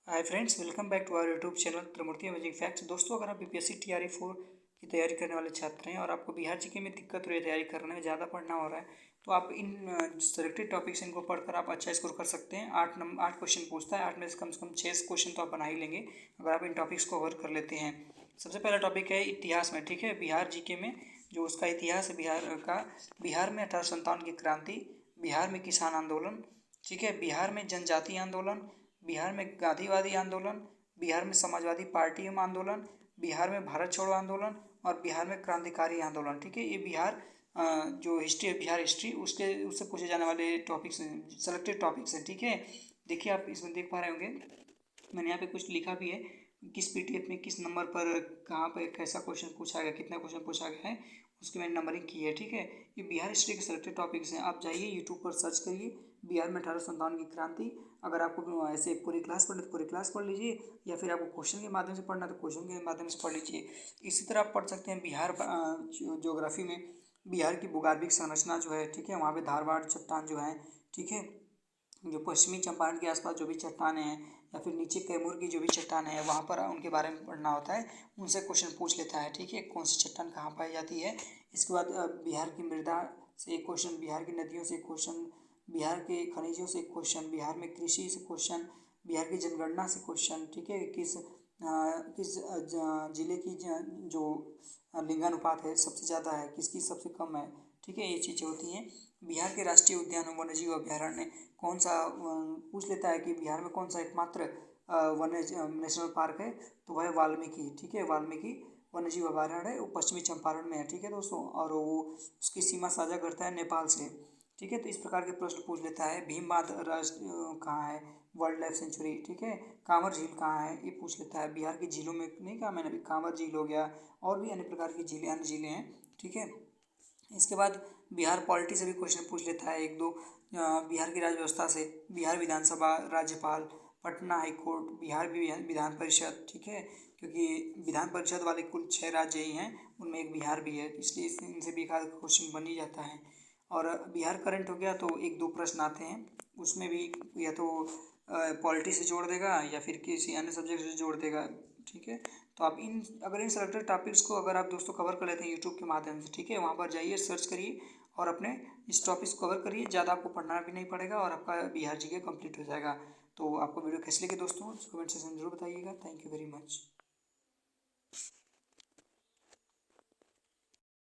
Hi friends, welcome back to our YouTube channel Trimurti amazing facts. दोस्तों, अगर आप BPSC TRE 4 की तैयारी करने वाले छात्र हैं और आपको बिहार जीके में दिक्कत हो रही है, तैयारी करने में ज़्यादा पढ़ना हो रहा है, तो आप इन सेलेक्टेड टॉपिक्स इनको पढ़कर आप अच्छा स्कोर कर सकते हैं। 8 क्वेश्चन पूछता है, 8 में से कम 6 क्वेश्चन तो आप बना ही लेंगे अगर आप इन टॉपिक्स को कवर कर लेते हैं। सबसे पहला टॉपिक है इतिहास में, ठीक है। बिहार जीके में जो उसका इतिहास है बिहार में 1857 की क्रांति, बिहार में किसान आंदोलन, ठीक है, बिहार में जनजातीय आंदोलन, बिहार में गांधीवादी आंदोलन, बिहार में समाजवादी पार्टी आंदोलन, बिहार में भारत छोड़ो आंदोलन और बिहार में क्रांतिकारी आंदोलन। ठीक है, ये बिहार जो हिस्ट्री है, बिहार हिस्ट्री उससे पूछे जाने वाले टॉपिक्स हैं, सेलेक्टेड टॉपिक्स हैं। ठीक है, देखिए आप इसमें देख पा रहे होंगे, मैंने यहाँ पे कुछ लिखा भी है, किस पीडीएफ में किस नंबर पर कहाँ पर कैसा क्वेश्चन पूछा गया, कितना क्वेश्चन पूछा गया है, उसकी मैंने नंबरिंग की है। ठीक है, ये बिहार हिस्ट्री के सेलेक्टेड टॉपिक्स हैं। आप जाइए यूट्यूब पर सर्च करिए बिहार में 1857 की क्रांति। अगर आपको ऐसे पूरी क्लास पढ़नी तो पूरी क्लास पढ़ लीजिए, या फिर आपको क्वेश्चन के माध्यम से पढ़ना तो क्वेश्चन के माध्यम से पढ़ लीजिए। इसी तरह आप पढ़ सकते हैं बिहार ज्योग्राफी में बिहार की भूगर्भिक संरचना जो है, ठीक है, वहाँ पे धारवाड़ चट्टान जो है, ठीक है, जो पश्चिमी चंपारण के आसपास जो भी चट्टानें हैं या फिर नीचे कैमूर की जो भी चट्टानें हैं, वहाँ पर उनके बारे में पढ़ना होता है, उनसे क्वेश्चन पूछ लेता है। ठीक है, कौन सी चट्टान कहाँ पाई जाती है। इसके बाद बिहार की मृदा से एक क्वेश्चन, बिहार की नदियों से एक क्वेश्चन, बिहार के खनिजों से एक क्वेश्चन, बिहार में कृषि से क्वेश्चन, बिहार की जनगणना से क्वेश्चन, ठीक है, किस जिले की जो लिंगानुपात है सबसे ज़्यादा है, किसकी सबसे कम है। ठीक है, ये चीज़ें होती हैं। बिहार के राष्ट्रीय उद्यान वन्यजीव अभ्यारण्य कौन सा पूछ लेता है कि बिहार में कौन सा एकमात्र वन्य नेशनल पार्क है, तो वह है वाल्मीकि। ठीक है, वाल्मीकि वन्यजीव अभ्यारण्य है, वो पश्चिमी चंपारण में है। ठीक है दोस्तों, और वो उसकी सीमा साझा करता है नेपाल से। ठीक है, तो इस प्रकार के प्रश्न पूछ लेता है। भीम बांध राष्ट्र कहाँ है, वाइल्ड लाइफ सेंचुरी। ठीक है, कांवर झील कहाँ है, ये पूछ लेता है। बिहार की झीलों में नहीं कहा मैंने अभी, कांवर झील हो गया, और भी अन्य प्रकार की झीलें, अन्य झीलें हैं। ठीक है, इसके बाद बिहार पॉलिटी से भी क्वेश्चन पूछ लेता है एक दो। बिहार की राज्य व्यवस्था से बिहार विधानसभा, राज्यपाल, पटना हाई कोर्ट, बिहार विधान परिषद। ठीक है, क्योंकि विधान परिषद वाले कुल 6 राज्य ही हैं, उनमें एक बिहार भी है, इसलिए इनसे भी एक आध क्वेश्चन बन ही जाता है। और बिहार करंट हो गया तो एक दो प्रश्न आते हैं, उसमें भी या तो पॉलिटी से जोड़ देगा या फिर किसी अन्य सब्जेक्ट से जोड़ देगा। ठीक है, तो आप इन सेलेक्टेड टॉपिक्स को अगर आप दोस्तों कवर कर लेते हैं यूट्यूब के माध्यम से, ठीक है, वहाँ पर जाइए, सर्च करिए और अपने इस टॉपिक्स को कवर करिए। ज़्यादा आपको पढ़ना भी नहीं पड़ेगा और आपका बिहार जीके कंप्लीट हो जाएगा। तो आपको वीडियो कैसे लगे दोस्तों, कमेंट सेक्शन में जरूर बताइएगा। Thank you very much.